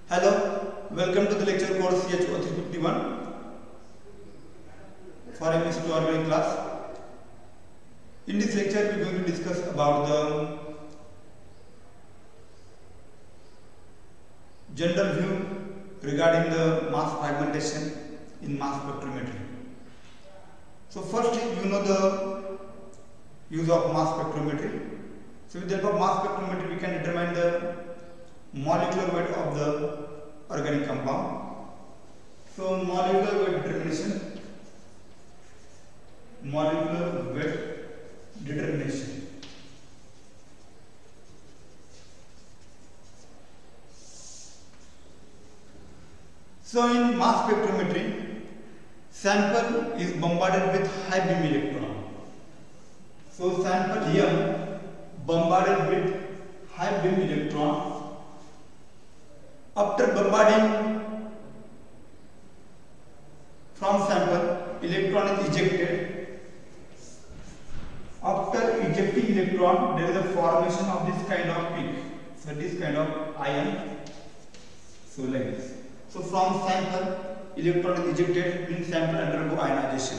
Hello, welcome to the lecture course CHO 351 for MS2 organic class. In this lecture, we are going to discuss about the general view regarding the mass fragmentation in mass spectrometry. So first, you know the use of mass spectrometry. So with the help of mass spectrometry, we can determine the molecular weight of the organic compound. So molecular weight determination. So in mass spectrometry, sample is bombarded with high beam electron. So sample M bombarded with high beam electron. After bombarding from sample, electron is ejected. After ejecting electron, there is a formation of this kind of peak. So this kind of ion. So like this. So from sample, electron is ejected, means sample undergo ionization.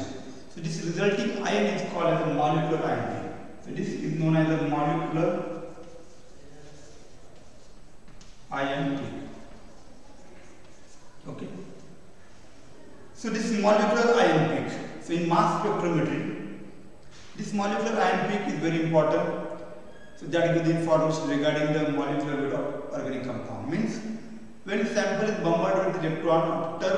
So this resulting ion is called as a molecular ion peak. So this is known as a molecular ion peak. Okay. So this molecular ion peak. So in mass spectrometry, this molecular ion peak is very important. So that gives the information regarding the molecular weight of organic compound. Means when sample is bombarded with electron, after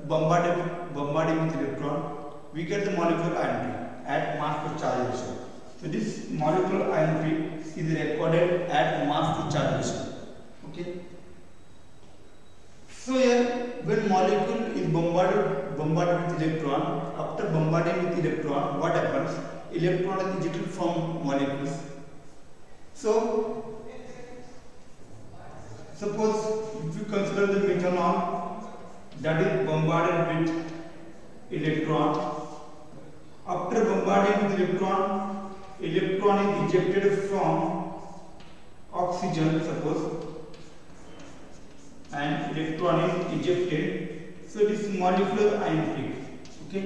bombarding with electron, we get the molecular ion peak at mass to charge ratio. So this molecular ion peak is recorded at mass to charge ratio. Okay. So here, when molecule is bombarded with electron, after bombarding with electron, what happens? Electron is ejected from molecules. So suppose if you consider the methanol that is bombarded with electron, after bombarding with electron is ejected from oxygen, suppose, and electron is ejected. So this molecular ion peak. Okay.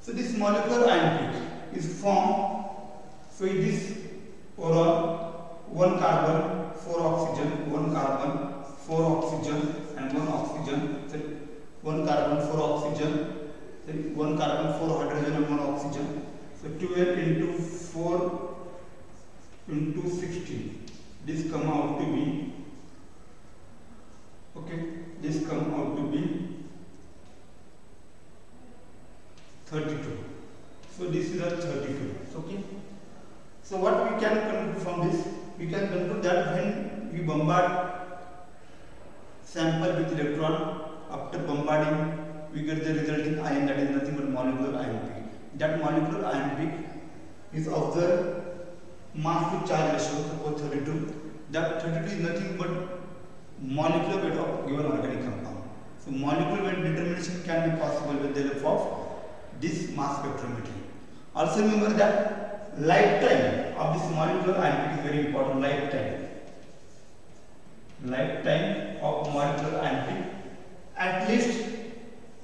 So this molecular ion peak is formed. So it is one carbon, 4 oxygen, 1 carbon, 4 oxygen, and 1 oxygen. So 1 carbon, 4 oxygen, then 1 carbon, 4 hydrogen, and 1 oxygen. So 12 into 4 into 16. This come out to be. Okay, this come out to be 32. So this is a 32. Okay. So what we can conclude from this? We can conclude that when we bombard sample with electron, after bombarding, we get the resulting ion, that is nothing but molecular ion peak. That molecular ion peak is of the mass to charge ratio, suppose 32. That 32 is nothing but molecular weight of given organic compound. So molecular weight determination can be possible with the help of this mass spectrometry. Also remember that lifetime of this molecular ion peak is very important. Lifetime of molecular ion peak at least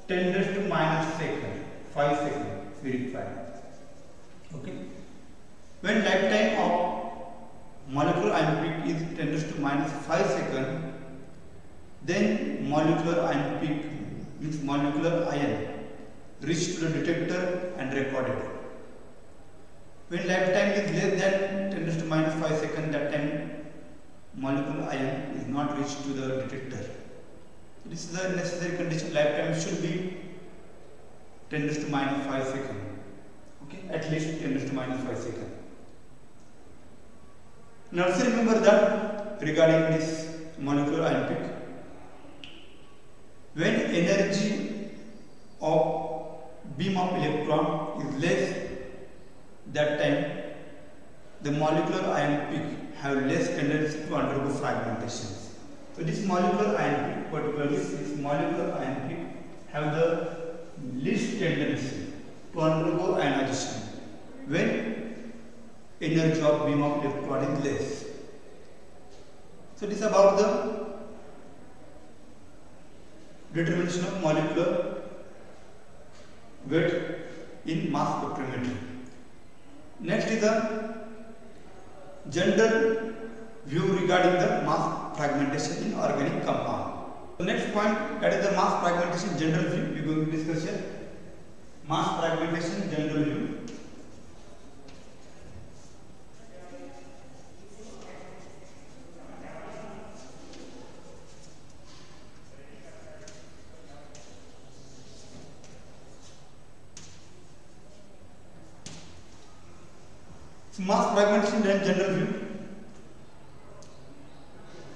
10 raised to minus second, 5 seconds we require. Okay. When lifetime of molecular ion peak is 10 raised to minus 5 seconds, then molecular ion peak means molecular ion reached to the detector and recorded. When lifetime is less than 10 raised to minus 5 seconds, that time molecular ion is not reached to the detector. This is the necessary condition. Lifetime should be 10 raised to minus 5 seconds. Okay, at least 10 raised to minus 5 seconds. Now also remember that regarding this molecular ion peak, when energy of beam of electron is less, that time the molecular ion peak have less tendency to undergo fragmentation. So this molecular ion peak, particularly this molecular ion peak, have the least tendency to undergo ionization when energy of beam of electron is less. So this is about the determination of molecular weight in mass spectrometry. Next is the general view regarding the mass fragmentation in organic compound. The next point, that is the mass fragmentation general view. We are going to discuss here. Mass fragmentation general view. So mass fragmentation general view.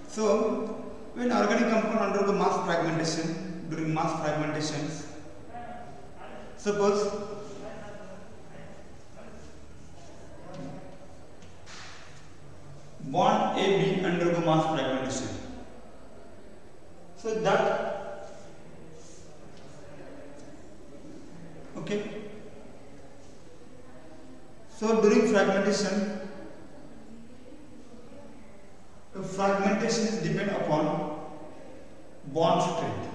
So when organic compound undergo mass fragmentation, during mass fragmentations, suppose bond AB undergo mass fragmentation, so that okay. So during fragmentation, the fragmentation is depend upon bond strength.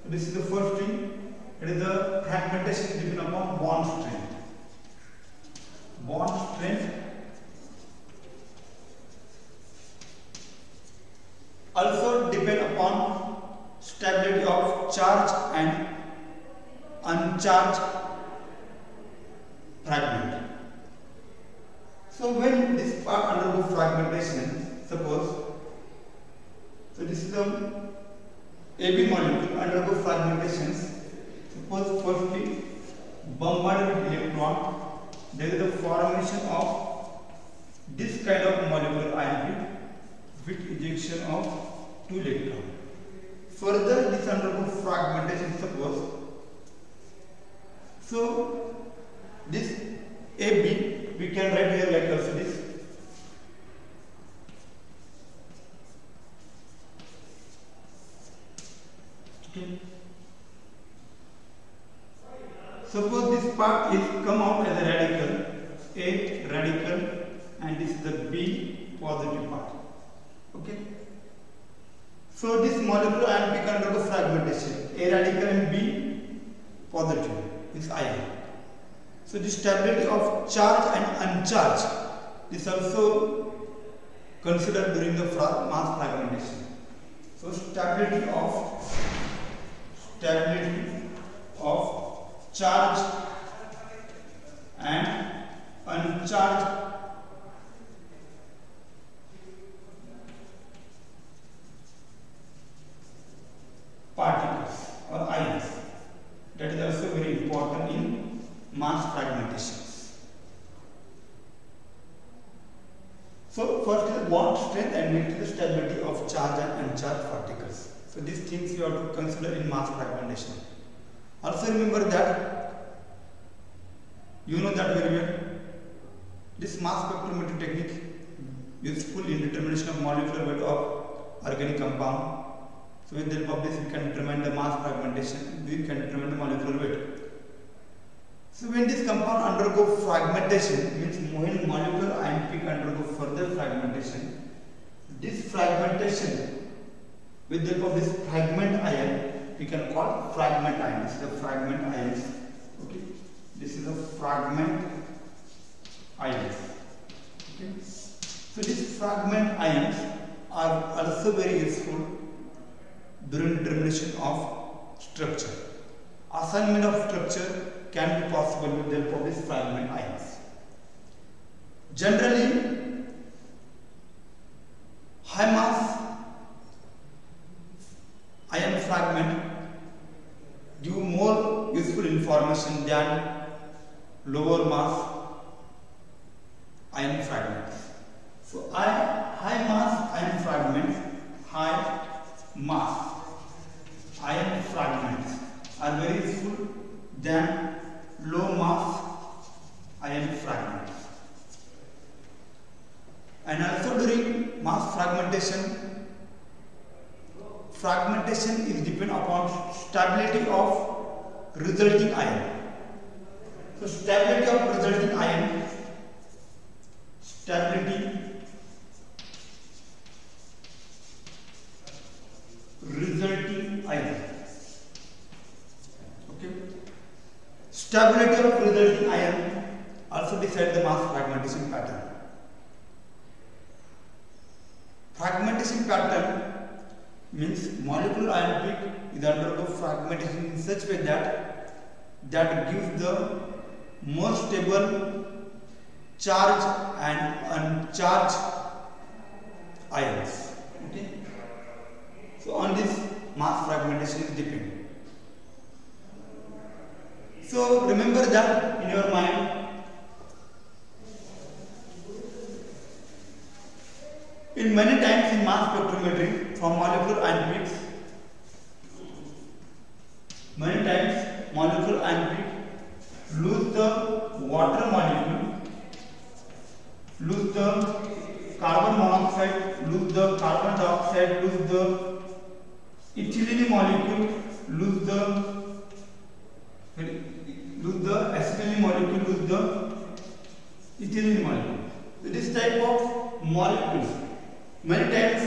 So this is the first thing. It is the fragmentation is depend upon bond strength. Bond strength also depend upon stability of charge and uncharged fragment. So when this part undergo fragmentation, suppose, so this is the AB molecule undergo fragmentations. Suppose firstly bombarded with electron, there is the formation of this kind of molecular ion with ejection of 2 electrons. Further this undergo fragmentation, suppose. So this AB we can write here like also this. Okay. Suppose this part is come out as a radical, A radical, and this is the B positive part. Okay. So this molecular ion we can undergo fragmentation, A radical and B positive is ion. So the stability of charge and uncharged is also considered during the mass fragmentation. So stability of charged and uncharged particles or ions, that is also very important in mass fragmentations. So first is bond strength and next is the stability of charged and uncharged particles. So these things you have to consider in mass fragmentation. Also remember that, you know that very well, this mass spectrometry technique useful in determination of molecular weight of organic compound. So with the help of this we can determine the mass fragmentation, we can determine the molecular weight. So when this compound undergo fragmentation, means when molecular ion peak undergo further fragmentation, this fragmentation with the help of this fragment ion we can call fragment ion. This is the fragment ions. Okay, this is the fragment ions. Okay, so these fragment ions are also very useful during determination of structure. Assignment of structure can be possible with the help of these fragment ions. Generally, high mass ion fragment give more useful information than lower mass ion fragments. So high mass ion fragments are very useful than low mass ion fragments. And also during mass fragmentation is depend upon stability of resulting ion. So stability of resulting ion, resulting ion. Stability of resulting ion also decide the mass fragmentation pattern. Fragmentation pattern means molecular ion peak is undergo fragmentation in such way that gives the most stable charged and uncharged ions. Okay. So on this mass fragmentation is depend. So remember that in your mind. In many times in mass spectrometry from molecular ion peaks, many times molecular ion peak lose the water molecule, lose the carbon monoxide, lose the carbon dioxide, lose the ethylene molecule, lose the acetylene molecule, lose the ethylene molecule. So this type of molecules, many times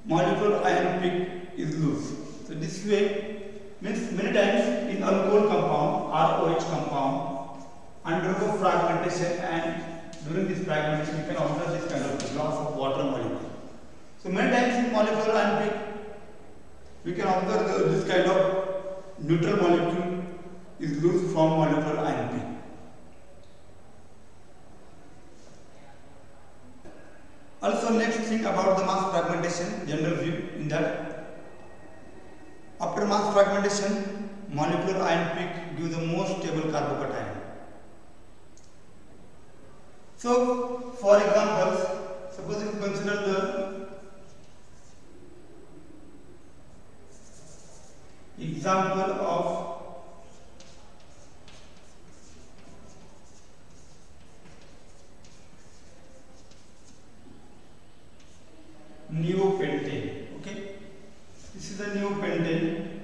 molecular ion peak is loose. So this way means many times in alcohol compound, ROH compound undergo fragmentation, and during this fragmentation you can observe this kind of loss of water molecule. So many times in molecular ion peak we can observe this kind of neutral molecule is loose from molecular ion peak. Also next thing about the mass fragmentation, general view in that after mass fragmentation molecular ion peak gives the most stable carbocation. So for example, suppose if you consider the example of neopentane. Okay, this is a neopentane.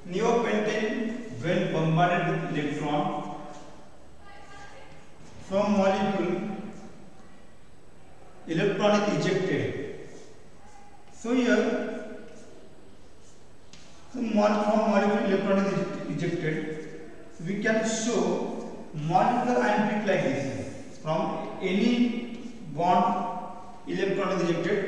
Neopentane, when bombarded with electron from molecule, electron is ejected. So here, from molecule electron is ejected. We can show molecular ion peak like this. From any bond electron is ejected.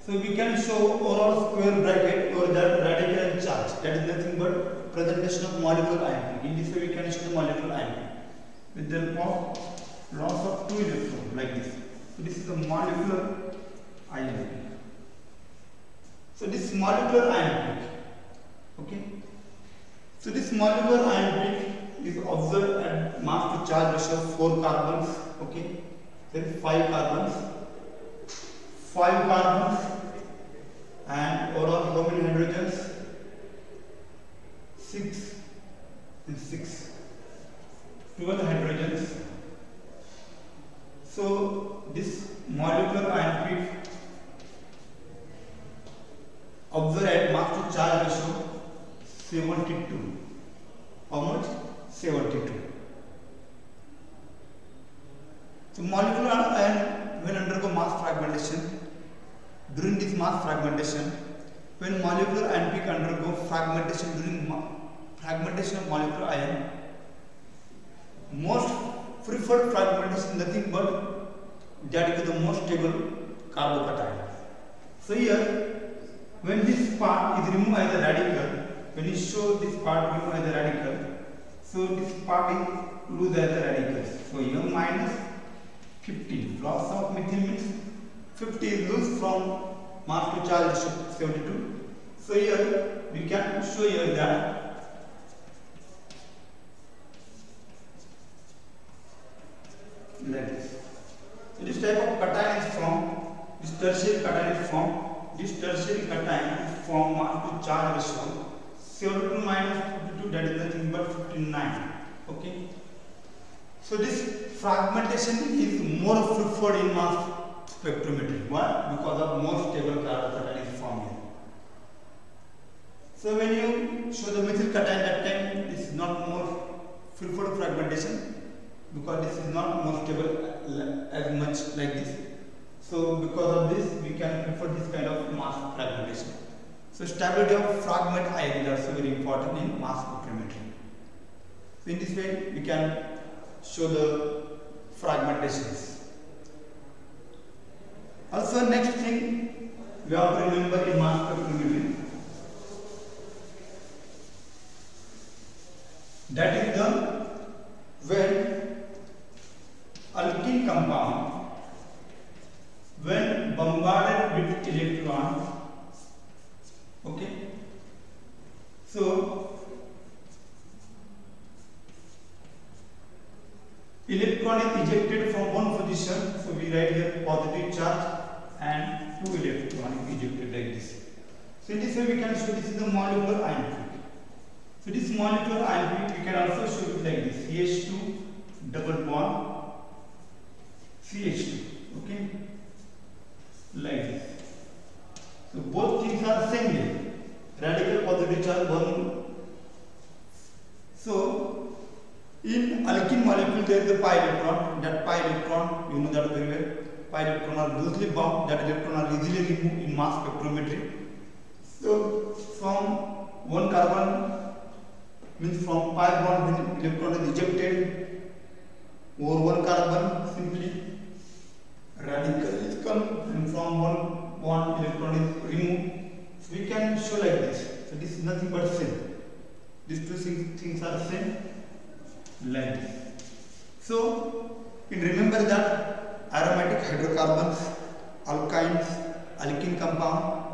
So we can show overall square bracket or that radical and charge. That is nothing but presentation of molecular ion peak. In this way we can show the molecular ion peak with the help of loss of 2 electrons like this. So this is the molecular ion peak. So this molecular ion peak. Okay. So this molecular ion peak is observed at mass to charge ratio of 4 carbons. Okay. Then 5 carbons. 5 carbons and overall how many hydrogens? 6 and 6. 12 hydrogens. So this molecular ion peak observed at mass to charge ratio 72. How much? 72. So molecular ion when undergo mass fragmentation, during this mass fragmentation, when molecular ion peak undergo fragmentation during fragmentation of molecular ion, most preferred fragmentation nothing but that is the most stable carbocation. So here, when this part is removed as a radical, when you show this part removed as a radical, so this part is lose as a radical. So here minus 15. Loss of methyl means 50 is loose from mass to charge 72. So here we can show here that like this. So this type of cation is formed. This tertiary cation is formed. This tertiary cation is formed mass to charge ratio 72 minus 52, that is nothing but 59. Okay. So this fragmentation is more preferred in mass spectrometry. Why? Because of more stable carbocation is formed here. So when you show the methyl cation, that time this is not more preferred fragmentation because this is not more stable as much like this. So because of this, we can prefer this kind of mass fragmentation. So stability of fragment ion is also very important in mass spectrometry. So in this way, we can show the fragmentations. Also, next thing we have to remember in mass spectrometry, that is the when alkene compound, when bombarded with electron, okay, so electron is ejected from one position, so we write here positive charge and 2 electron is ejected like this. So in this way we can show this is the molecular ion peak. So this molecular ion peak we can also show it like this, CH2 double bond CH2, okay, like this. So both things are same here, radical positive charge 1. So in alkene molecule there is a pi electron, that pi electron, you know that very well, pi electron are loosely bound, that electron are easily removed in mass spectrometry. So from one carbon, means from pi bond when electron is ejected over one carbon, simply radical is come, and from one bond electron is removed. So we can show like this. So this is nothing but same. These two things are same, like this. So remember that aromatic hydrocarbons, alkynes, alkene compound,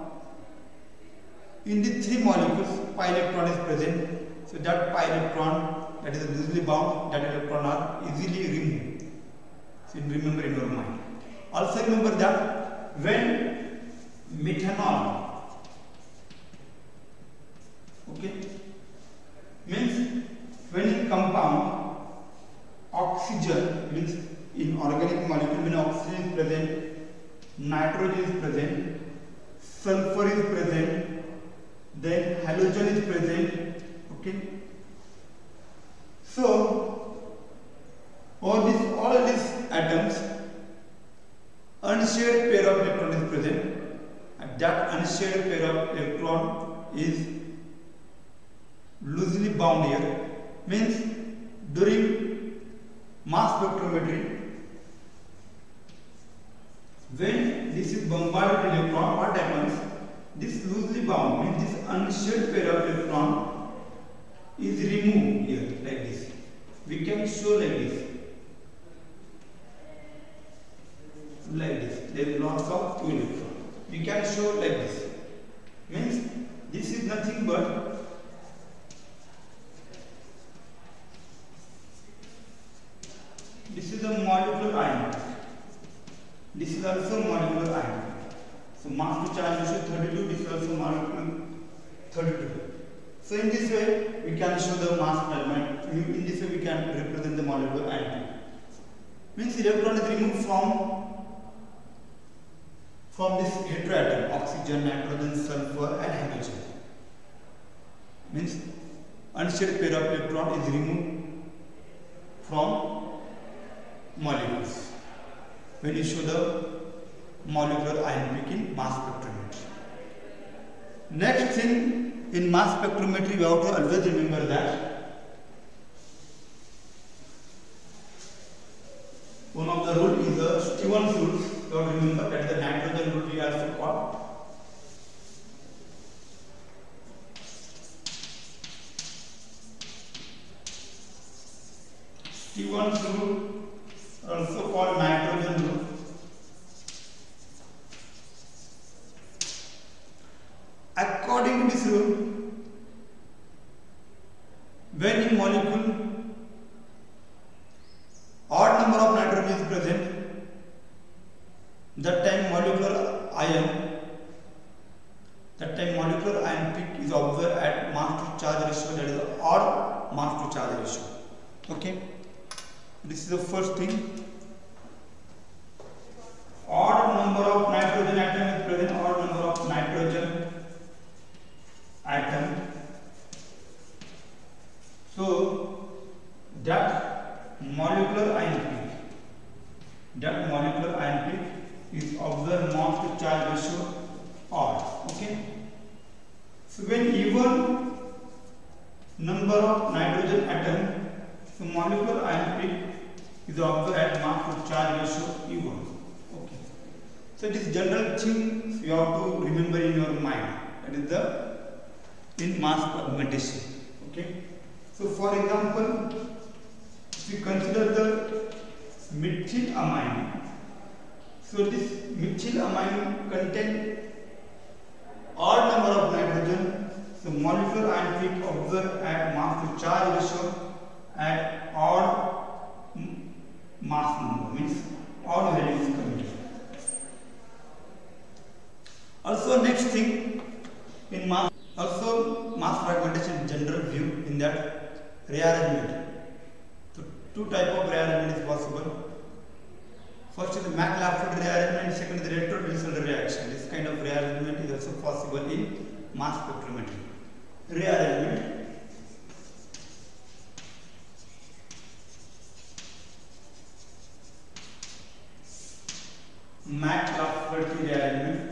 in the 3 molecules pi electron is present. So that pi electron that is loosely bound, that electron are easily removed. So remember in your mind. Also remember that when methanol, okay, means when in compound oxygen, means in organic molecule when oxygen is present, nitrogen is present, sulfur is present, then halogen is present, okay. So all these atoms, unshared pair of electron is present, and that unshared pair of electron is loosely bound here, means during mass spectrometry, when this is bombarded with electron, what happens? This loosely bound, means this unshared pair of electron is removed here like this. We can show like this. Like this, there is lots of 2 electrons. We can show like this. Means this is nothing but this is a molecular ion. This is also molecular ion. So mass to charge ratio 32. This is also molecular 32. So in this way we can show the mass fragment. In this way we can represent the molecular ion. Means electron is removed from this heteroatom, oxygen, nitrogen, sulfur and halogen. Means unshared pair of electron is removed from molecules when you show the molecular ion peak in mass spectrometry. Next thing in mass spectrometry, we have to always remember that one of the rule is the Stevens rule. You have to remember that is the nitrogen rule we also call. Stevens rule, also called nitrogen rule. According to this rule, when in molecule odd number of nitrogen is present, that time molecular ion peak is observed at mass to charge ratio, that is the odd mass to charge ratio. Okay, this is the first thing. Odd number of nitrogen atom is present, odd number of nitrogen atom. So that molecular ion peak is observed mass to charge ratio odd. Okay. So when even number of nitrogen atom, so molecular ion peak is observed at mass to charge ratio even. Okay. So this general thing you have to remember in your mind. That is the in mass fragmentation. Okay. So for example, if we consider the methylamine, so this methylamine contains odd number of nitrogen, so molecular ion peak observed at mass to charge ratio at odd mass number, means odd value is coming. Also next thing in mass, also mass fragmentation general view in that rearrangement. So two type of rearrangement is possible. First is the Mac-Lafferty rearrangement, second is the retro-Diels-Alder reaction. This kind of rearrangement is also possible in mass spectrometry. Rearrangement. Mac-Lafferty rearrangement.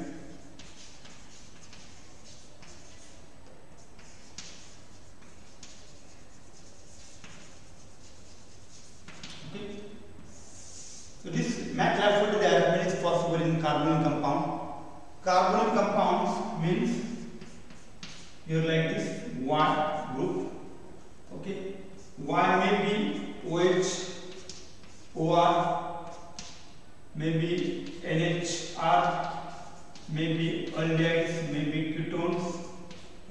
So this Mac-Lafferty rearrangement is possible in carbonyl compound. Carbonyl compounds means here like this Y group. Okay, Y may be OH, OR, maybe NHR, maybe aldehydes, maybe ketones.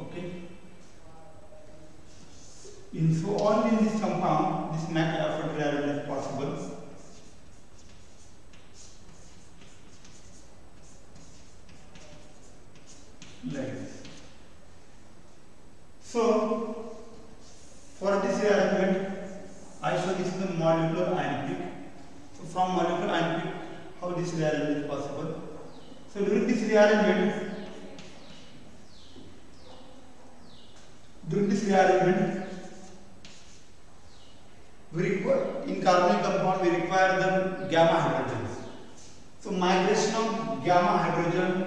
Okay. In so all in this compound, this Mac-Lafferty rearrangement is possible. Like this. So for this rearrangement, I show this is the molecular ion peak. So from molecular ion peak, how this rearrangement is possible. So during this rearrangement, we require in carbonyl compound we require the gamma hydrogens. So migration of gamma hydrogen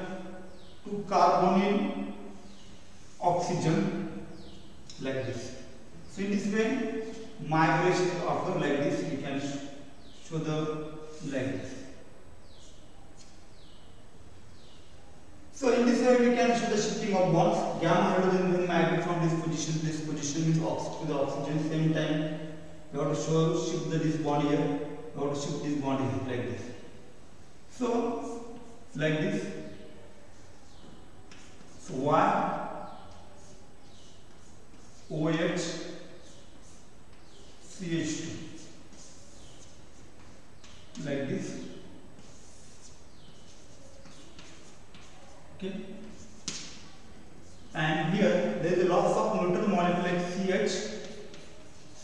to carbonyl oxygen like this. So in this way migration occur like this. We can show the like this. So in this way we can show the shifting of bonds. Gamma hydrogen will migrate from this position means to the oxygen. Same time we have to shift this bond here. We have to shift this bond here like this. So like this. So Y, OH, CH2 like this. Okay. And here there is a loss of neutral molecule like CH,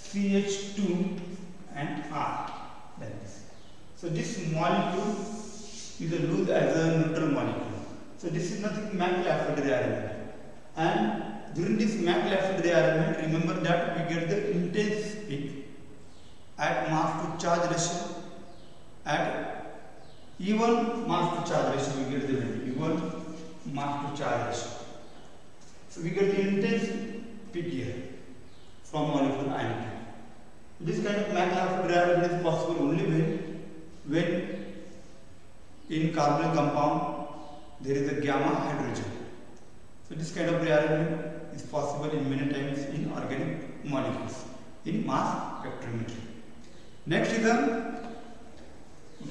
CH2 and R like this. So this molecule is a loose as a neutral molecule. So this is nothing Mac-Lafferty rearrangement. And during this Mac-Lafferty rearrangement, remember that we get the intense peak at mass to charge ratio. At even mass to charge ratio, we get the value even mass to charge ratio. So we get the intense peak here from molecular ion peak. This kind of Mac-Lafferty rearrangement is possible only when in carbonyl compound there is a gamma hydrogen. So this kind of rearrangement is possible in many times in organic molecules in mass spectrometry. Next is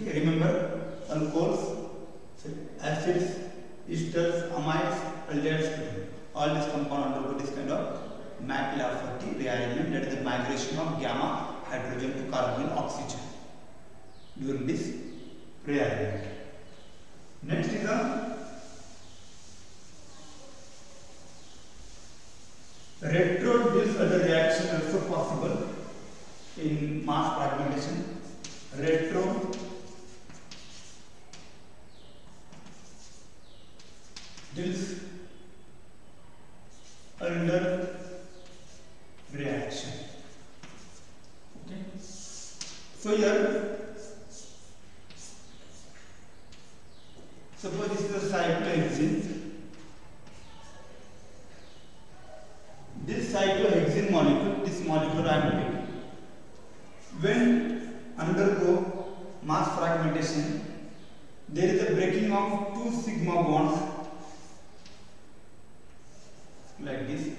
remember alcohols, so acids, esters, amides, aldehydes, ketones. All these compounds undergo this kind of Mac-Lafferty rearrangement, that is the migration of gamma hydrogen to carbonyl oxygen during this rearrangement. Next is retro-Diels-Alder reaction also possible in mass fragmentation. Retro-Diels-Alder reaction. Okay. So here undergo mass fragmentation, there is a breaking of two sigma bonds like this.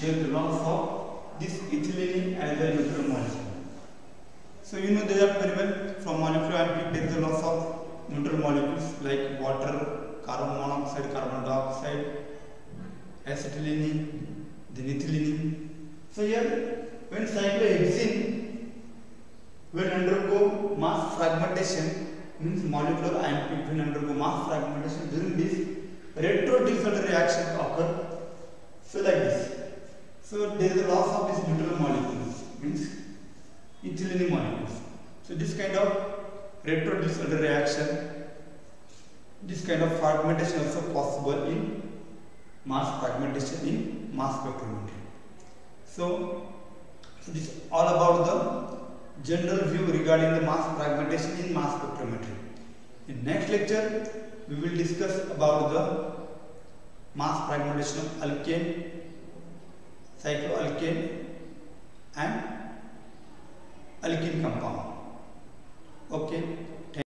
There is the loss of this ethylene as a neutral molecule. So you know they are very well from molecular and there is the loss of neutral molecules like water, carbon monoxide, carbon dioxide, acetylene, then ethylene. So here when cyclohexene will undergo mass fragmentation, means molecular ion peak will undergo mass fragmentation, during this retro-Diels-Alder reaction occur. So like this. So there is a loss of this neutral molecules, means ethylene molecules. So this kind of retro-Diels-Alder reaction, this kind of fragmentation is also possible in mass fragmentation in mass spectrometry. So this is all about the general view regarding the mass fragmentation in mass spectrometry. In next lecture, we will discuss about the mass fragmentation of alkane, cycloalkane and alkene compound. Okay.